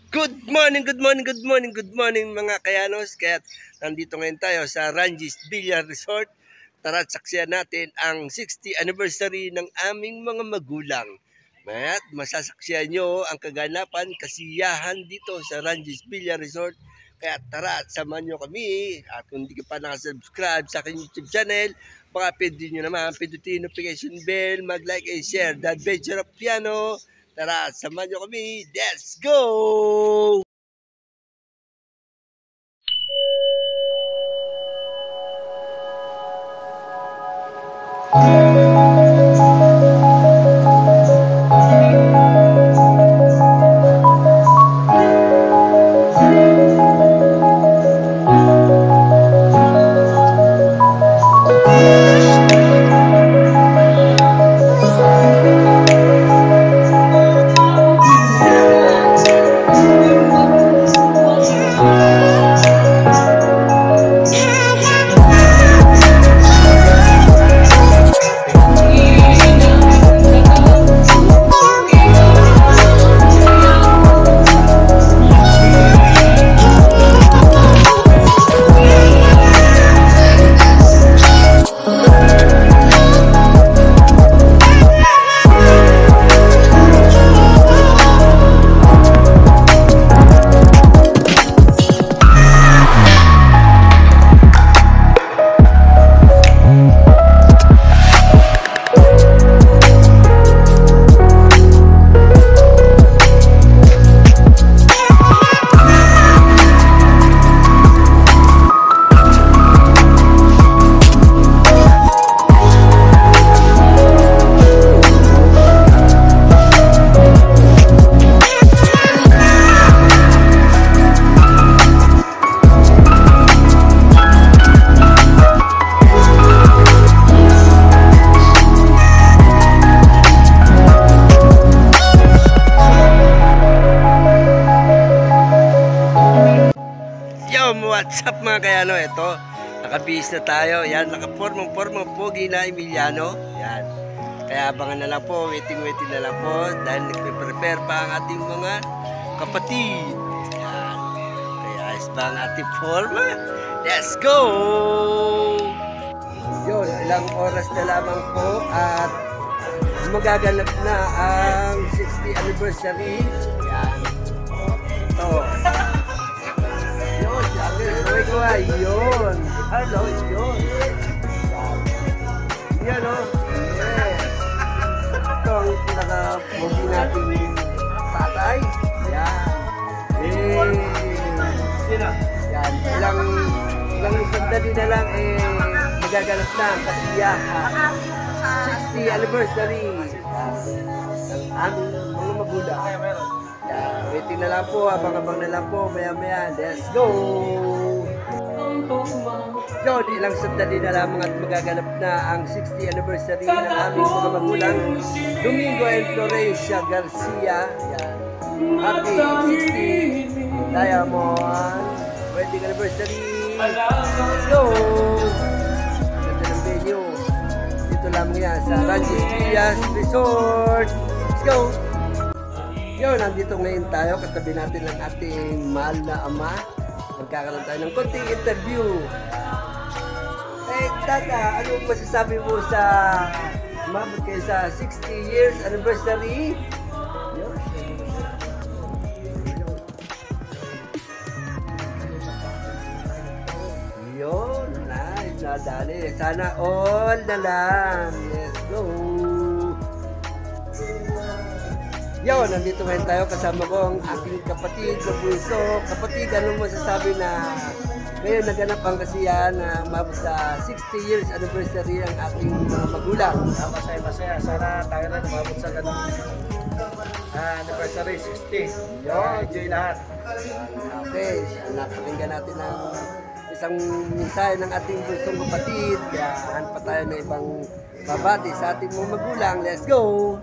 Good morning, good morning, good morning, good morning mga kayanos. Kaya nandito ngayon tayo sa Ranjis Villar Resort. Tara at saksiyan natin ang 60th anniversary ng aming mga magulang. At masasaksiyan nyo ang kaganapan, kasiyahan dito sa Ranjis Villar Resort. Kaya tara at samahan nyo kami. At kung hindi ka pa nakasubscribe sa aking YouTube channel, baka pwede nyo naman pindutin notification bell, mag-like and share The Adventure of Piano. Tara, samahan nyo kami. Let's go! What's up mga kayano? Ito, nakabihis na tayo. Yan, nakapormang pogi na Emiliano. Yan. Kaya abangan na lang po, waiting na lang po. Dahil nagpe-prepare pa ang ating mga kapatid. Yan. Kaya ayos ba ang ating forma? Let's go! Yun, ilang oras na lamang po at magaganap na ang 60th anniversary. Yan. Ito. Yun. Hello, yun. Yan o. Yes. Ito ang pinaka-pogi natin tatay. Yan. Yan. Ilang sandali na lang magaganap na ang kasiyahan. 60th anniversary. Ang aming mga magulang. Waiting na lang po, abang-abang na lang po, maya-maya. Let's go! Yun, ilang sandali na lamang at magaganap na ang 60th anniversary ng aming mga magulang. Domingo and Florencia Garcia. Yan. Happy 60th Diamond wedding anniversary. Let's go! Ganda ng venue. Dito lamang yan sa Ranjis Villar Resort. Let's go! Yun, nandito ngayon tayo, katabi natin ang ating mahal na ama. Magkakaroon tayo ng konting interview. Tata, ano masasabi mo sa umabot kayo sa 60 years anniversary? Yun, nice, nadali. Sana all na lang. Let's go! Yo, nandito ngayon tayo kasama ko ang aking kapatid na bunso. Kapatid, anong masasabi na ngayon naganap ang kasiyahan na umabot sa 60 years anniversary ang ating mga magulang? Masaya. Sana tayo na umabot sa ganun anniversary 60. Yo, enjoy lahat. Okay, napakinggan natin ang isang mensahe ng ating bunsong kapatid. Kaya han pa tayo na ibang babati sa ating mga magulang. Let's go!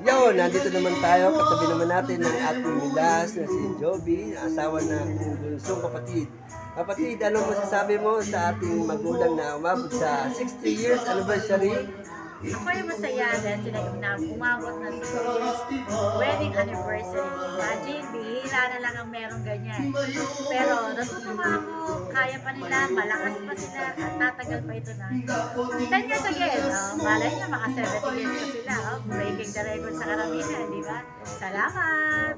Yo, nandito naman tayo, katabi naman natin ng ating milas na si Joby, asawa ng bunsong kapatid. Kapatid, ano masasabi mo sa ating magulang na umabot sa 60 years anniversary? Ako ay masaya dahil sila yung umabot na 6 years wedding anniversary. Imagine, bihira na lang ang merong ganyan. Pero natutuwa ako, kaya pa nila, malakas pa sila, at tatagal pa ito na 10 years again. Malay niya, mga 70 years pa sila. Breaking the record sa karamihan, di ba? Salamat!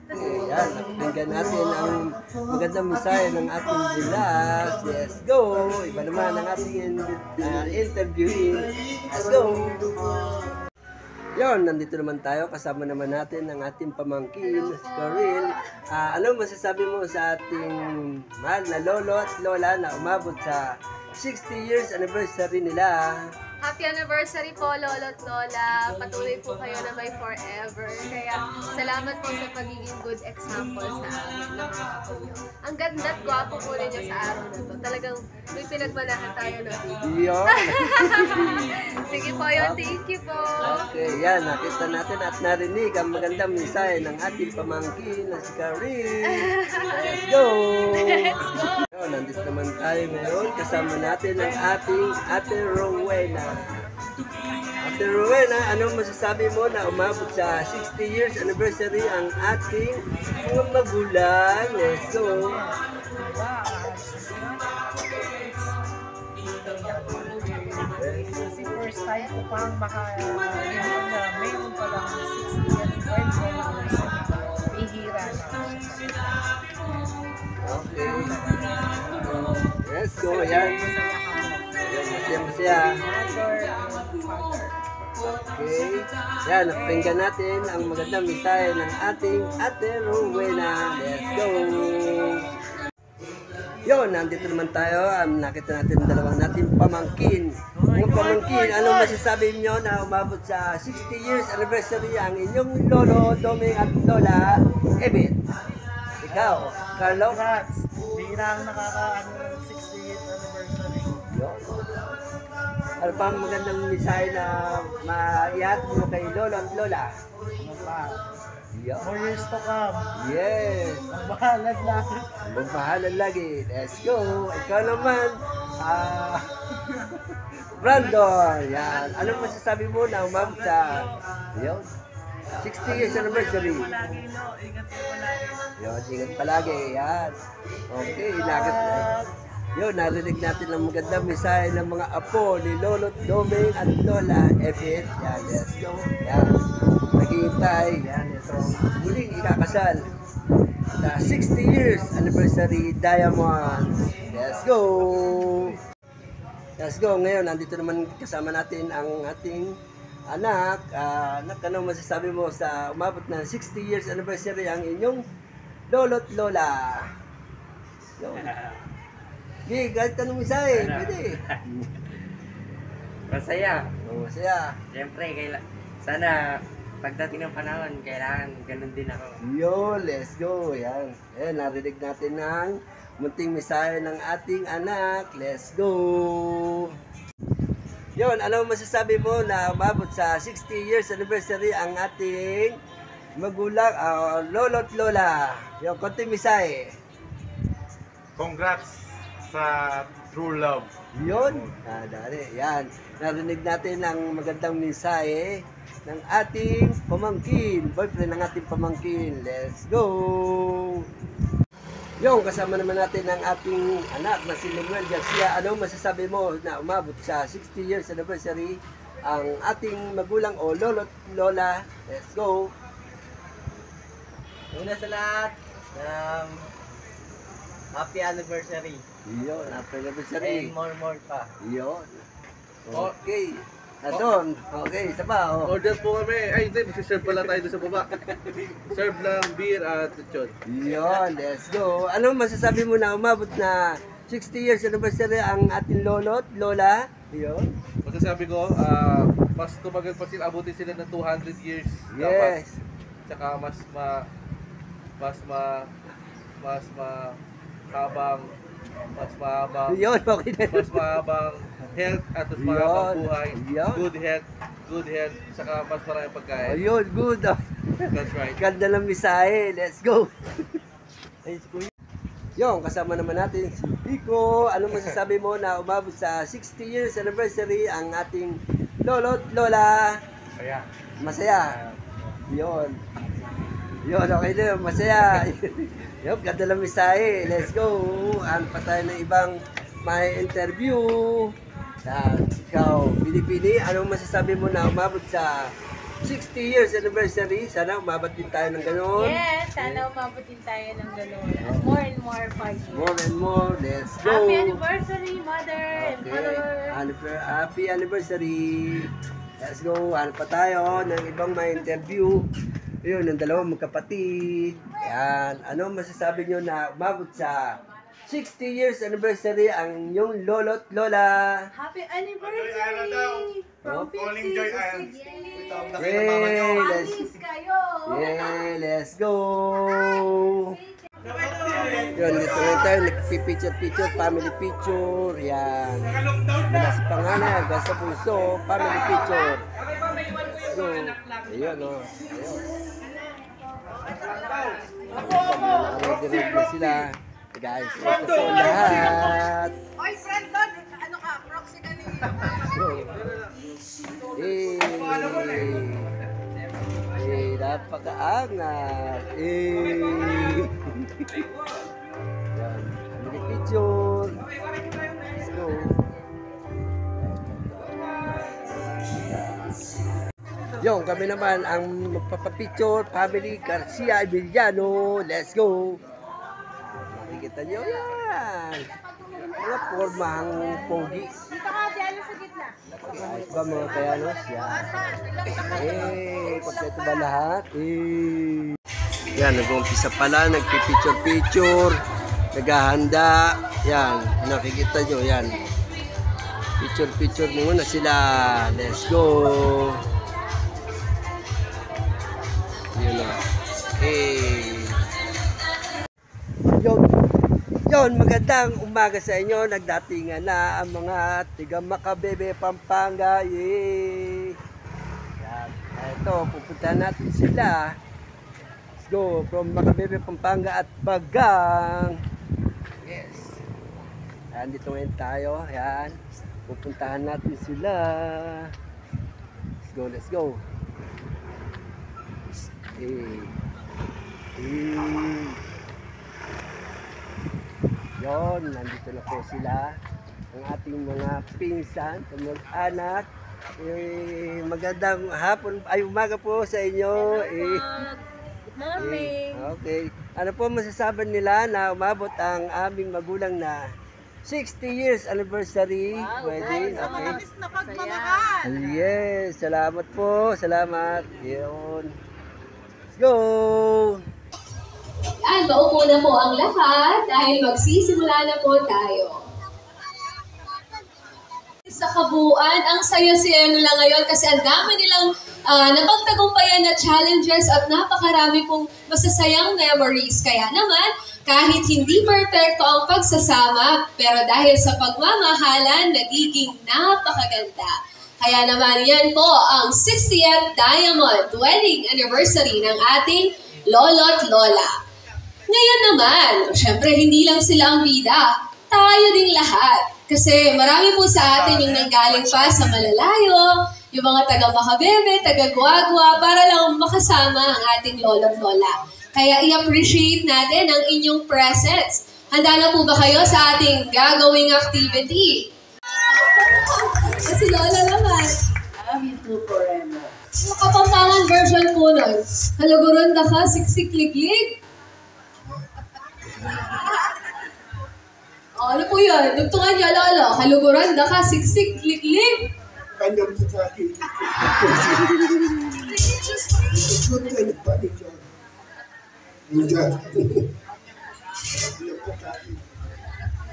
Yan, napakinggan natin ang magandang mensahe ng ating Gilas. Let's go! Iba naman ang ating interviewing. Let's go! Yon, nandito naman tayo. Kasama naman natin ang ating pamangkin, si Corinne. Ano masasabi mo sa ating mahal na lolo at lola na umabot sa 60 years anniversary nila? Happy anniversary po, Lolo at Lola. Patuloy po kayo na may forever. Kaya salamat po sa pagiging good example sa amin ng mga apo nyo. Ang ganda at gwapo po ninyo sa araw na to. Talagang may pinagmalahan tayo na dito. Yon! Sige po yun, thank you po. Okay, yan. Nakita natin at narinig ang magandang mensahe ng ating pamangkin na si Corinne. Let's go! Yon, nandito naman tayo ngayon. Kasama natin ang ating Ate Rowena. Ate Rowena, ano masasabi mo na umabot sa 60 years anniversary ang ating mga magulang? Let's go! Kasi first time ko pang maka-remember na mayroon pa lang 60 and 20 anniversary. Bihira na. Okay. Let's go, yan. Yan, masaya. Okay. Yan, napakinggan natin ang magandang mensahe ng ating Ate Rowena. Let's go! Yon, nandito naman tayo. Nakita natin ang dalawang natin pamangkin. Mga pamangkin, anong masasabi niyo na umabot sa 60 years anniversary ang inyong lolo, Doming at lola, Ebit? Ikaw, Carlo? Congrats! Bihira ang nakaka-60th anniversary. Yon. Ano pa ang magandang mensahe na maihat mo kay lolo at lola? Ano pa? Yon. More years to come. Yes! Ang bahalag lang. Magpahalan lagi. Let's go. Ikaw naman, Brandon. Yan. Anong masasabi mo na umabot sa 60 years anniversary? Yun, ingat palagi. Yan. Okay, inagad. Yun, narinig natin ang magandang mensahe ng mga apo ni Lolo Doming at Lola Evit. Yan, let's go. Yan. Naghihintay. Yan, ito. Muling ikakasal. The 60 years anniversary Diamonds. Let's go! Let's go! Ngayon, nandito naman kasama natin ang ating anak. Anak, ano masasabi mo sa umabot na 60 years anniversary ang inyong lolo't lola? Yun. Okay, kahit anong mensahe, pwede. Masaya. Masaya. Siyempre, sana pagdating ng panahon, kailangan ganun din ako. Yo, let's go. Yan. Ayan, narinig natin ng munting mensahe ng ating anak. Let's go. Yon, ano masasabi mo na umabot sa 60 years anniversary ang ating magulang, lolo at lola? Yung konting mensahe. Congrats sa true love. Yun. Dali. Yan. Narinig natin ang magandang mensahe ng ating pamangkin. Boyfriend ng ating pamangkin. Let's go! Yung kasama naman natin ang ating anak na si Manuel Garcia. Anong masasabi mo na umabot sa 60 years anniversary ang ating magulang o lolo at lola? Let's go! Una sa lahat, happy anniversary. Yun, happy anniversary. And more pa. Yun. Okay. Adon. Okay, isa pa. Oh. Order po kami. Ay, hindi. Magsiserve pala tayo doon sa baba. Serve lang beer at lechon. Yun, let's go. Ano masasabi mo na umabot na 60 years anniversary ang ating lolo at lola? Yun. Masasabi ko, mas tumagal pa sila. Abutin sila ng 200 years. Dapat. Yes. Tsaka Yun, okay na. mas mahabang health at mas mahabang Yun. buhay. Yun. Good health, saka mas maraming pagkain. Ayun, good. That's right. Ganda ng misahe. Let's go. Yung, kasama naman natin si Pico. Ano masasabi mo na umabot sa 60 years anniversary ang ating lolo at lola? Kaya, Masaya. Yun. Yun, okay na yun. Masaya. Yun, ganda lang misahe. Let's go. Ano pa tayo ng ibang may interview. Ikaw, Pilipini, anong masasabi mo na umabot sa 60 years anniversary? Sana umabot din tayo ng gano'n. Yes, sana umabot din tayo ng gano'n. More and more parties. More and more. Let's go. Happy anniversary, mother and father. Happy anniversary. Let's go. Ano pa tayo ng ibang may interview. Yun, ng dalawang magkapatid. Yan. Ano masasabi nyo na umabot sa 60 years anniversary ang inyong lolo't lola? Happy anniversary! From 50 to 60. Let's go. Yun, dito na tayo, nagpipicture-picture, family picture, yan. Mula sa panganay, hanggang sa puso, family picture. So, ayun, o. Nakaredirect na sila. Guys, ito po lahat. Oy, friend doon, ano ka, proxy ka ni Napakaangat. Yan, family picture. Let's go. Yung kami naman ang magpapapicture, family Garcia Emiliano. Let's go. Makikita nyo yan. Mga formang pogi. Dito ka, diyan sa gitna. Ayos ba mga kayanos? Yan. Kompleto ba lahat? Yan, nag-umpisa pala, nagpipicture-picture, naghahanda. Yan, nakikita nyo, yan. Picture-picture muna sila. Let's go. Yun na. Yun, magandang umaga sa inyo. Nagdatingan na ang mga tiga Makabebe, Pampanga. Yay! Yan. Ito, pupuntahan natin sila. Let's go from Makabebe, Pampanga at Bagang. Yes. Yan, dito ngayon tayo. Yan. Pupuntahan natin sila. Let's go, let's go. Yon, nandito na po sila, ang ating mga pinsan, mag-anak. Magandang hapon, ay umaga po sa inyo. Good morning. Okay. Ano po masasabi nila na umabot ang aming magulang na 60 years anniversary wedding? Okay. Na pagmamahal. Yes, salamat po, salamat. Yun. Let's go! Yan, maupo na po ang lahat dahil magsisimula na po tayo. Sa kabuuan, ang saya-saya nila ngayon kasi ang dami nilang napagtagumpayan na challenges at napakarami pong masasayang memories. Kaya naman, kahit hindi perfecto ang pagsasama, pero dahil sa pagmamahalan, nagiging napakaganda. Kaya naman yan po ang 60th Diamond Wedding Anniversary ng ating lolo't lola. Ngayon naman, syempre hindi lang sila ang bida, tayo ding lahat. Kasi marami po sa atin yung nanggaling pa sa malalayo, yung mga taga Makabebe, taga Guagua, para lang makasama ang ating lolo't lola. Kaya i-appreciate natin ang inyong presence. Handa na po ba kayo sa ating gagawing activity? Kasi lola naman. Love you too forever. Yung Kapampangan version po nun. Halugurunda ka, siksik-liglig. Ano po yun? Dugtungan niyo, lolo. Halugurunda ka, siksik-liglig. Kanyang sa akin. Good kind of body job.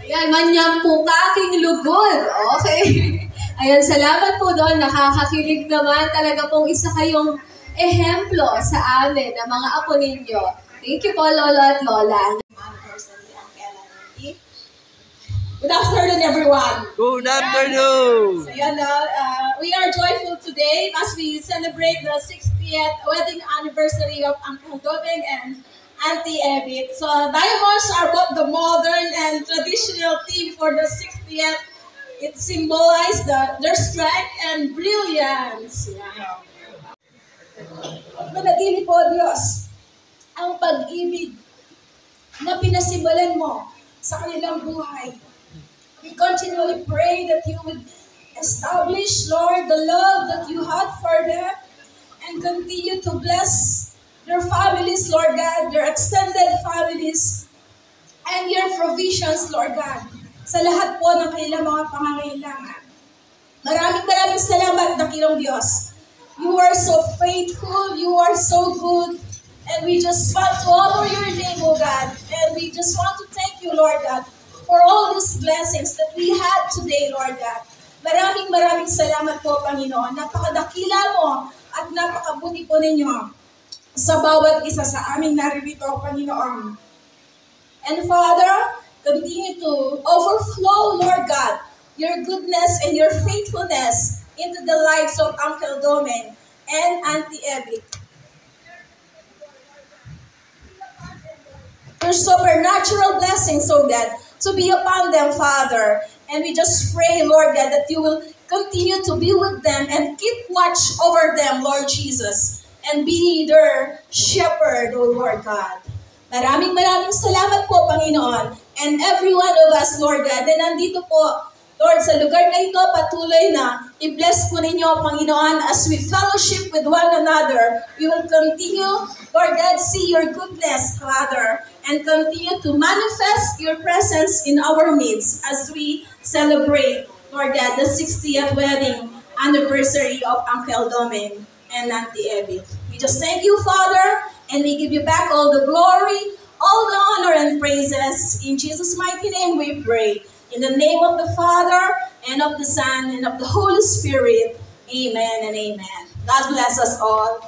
Ayan, manyang po kaking lugod. Okay. Ayan, salamat po doon. Nakakakilig naman. Talaga pong isa kayong ehemplo sa amin na mga apo ninyo. Thank you po, lolo at lola. Good afternoon, everyone. Good afternoon! So, yan, we are joyful today as we celebrate the 60th wedding anniversary of Uncle Gobeng and Auntie Evit. So, diamonds are both the modern and traditional theme for the 60th. It symbolizes their strength and brilliance. Manatili po, Diyos. ang pag-ibig na pinasimulan mo sa kanilang buhay. We continually pray that you would establish, Lord, the love that you had for them and continue to bless their families, Lord God, their extended families, and your provisions, Lord God, sa lahat po ng kanilang mga pangangailangan. Maraming salamat, dakilang Diyos. You are so faithful, you are so good, and we just want to honor your name, O God, and we just want to thank you, Lord God, for all these blessings that we had today, Lord God. Maraming salamat po, Panginoon. Napakadakila mo at napakabuti po ninyo sa bawat isa sa aming naririto, Panginoon. And Father, continue to overflow, Lord God, your goodness and your faithfulness into the lives of Uncle Domen and Auntie Evie. Your supernatural blessings, oh God, to be upon them, Father. And we just pray, Lord God, that you will continue to be with them and keep watch over them, Lord Jesus, and be their shepherd, O Lord God. Maraming salamat po, Panginoon, and every one of us, Lord God, na nandito po, Lord, sa lugar na ito, patuloy na i-bless po ninyo, Panginoon, as we fellowship with one another. We will continue, Lord God, see your goodness, Father, and continue to manifest your presence in our midst as we celebrate, Lord God, the 60th wedding anniversary of Uncle Domen and Auntie Evie. We just thank you, Father, and we give you back all the glory, all the honor and praises. In Jesus' mighty name we pray. In the name of the Father, and of the Son, and of the Holy Spirit. Amen and amen. God bless us all.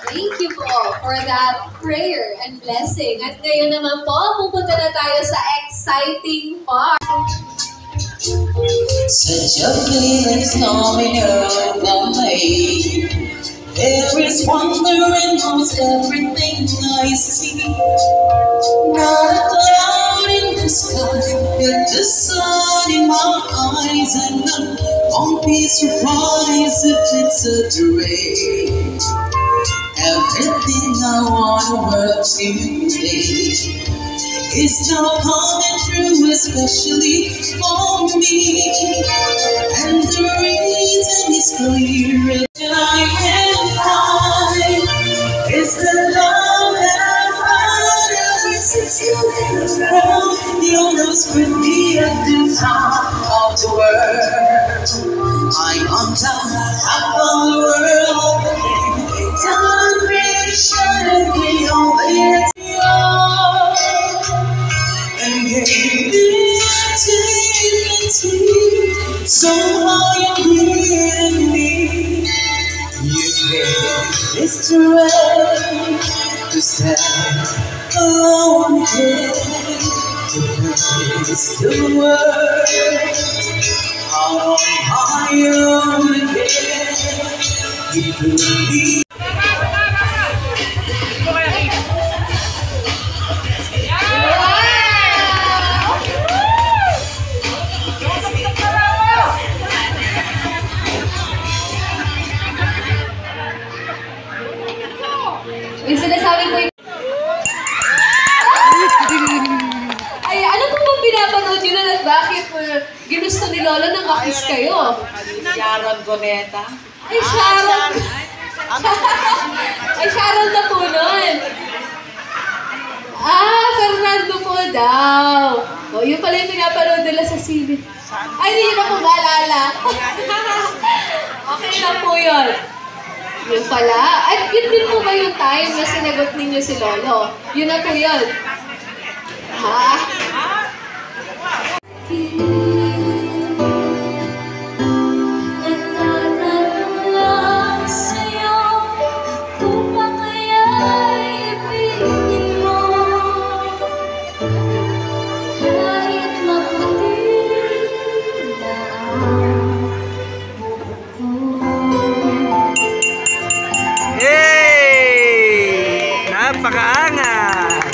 Thank you po for that prayer and blessing. At ngayon naman po, pupunta na tayo sa exciting part. Such a feeling's coming over me. There is wonder in almost everything I see. Not a cloud in the sky, yet the sun in my eyes, and I won't be surprised if it's a dream. Everything I want work today is now coming true, especially for me. And the reason is clear, and I can find is the love that I've had ever since you've been around. You almost put me at the top of the world. I'm on top of the world. Done creation, we only and gave me activity. Somehow you created me. You gave this strength to stand alone again, to face the world on my own again. You put me. Yung sinasabi ko yung... Ay, ano po bang pinapanood yun at bakit ginusto ni Lolo nang makis kayo? Sharon Goneta. Ay, Sharon! Ay, Sharon na po nun. Ah, Fernando po daw. O, yun pala yung pinapanood nila sa sine. Ay, hindi nyo na po maalala. Okay lang po yun. Yun pala. At yun din po ba yung time na sinagot ninyo si Lolo? Yun na po yun. Ha? Napakaangas!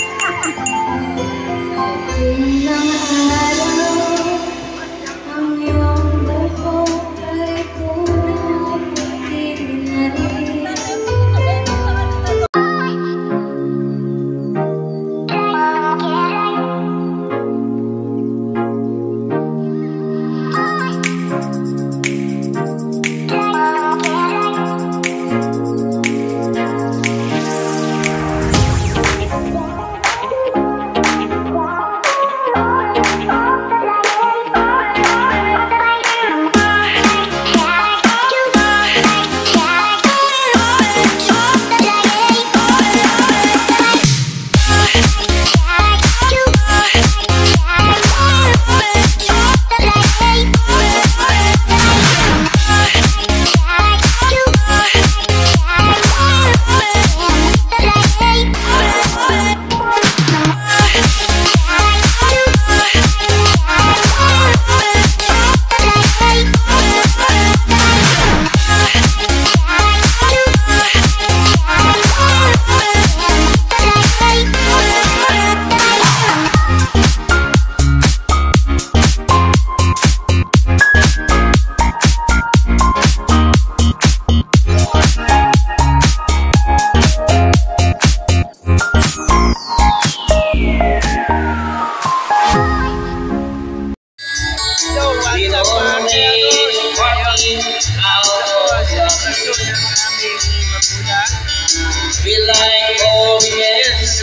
We like Orients.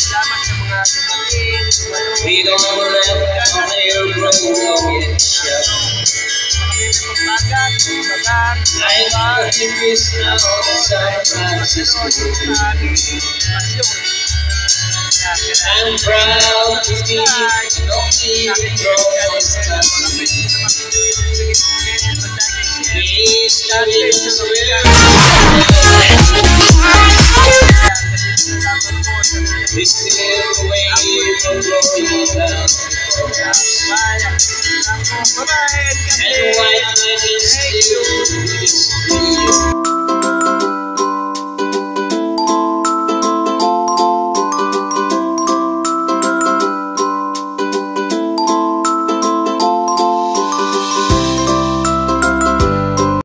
Salamat sa mga dumating, We don't let fire grow and shut. kami na pagbagat, bagang, Like the peace now San Francisco. sa aming pasyon. I'm proud to be an only cross. Please let me swear. We still wait for glory down. And white man is still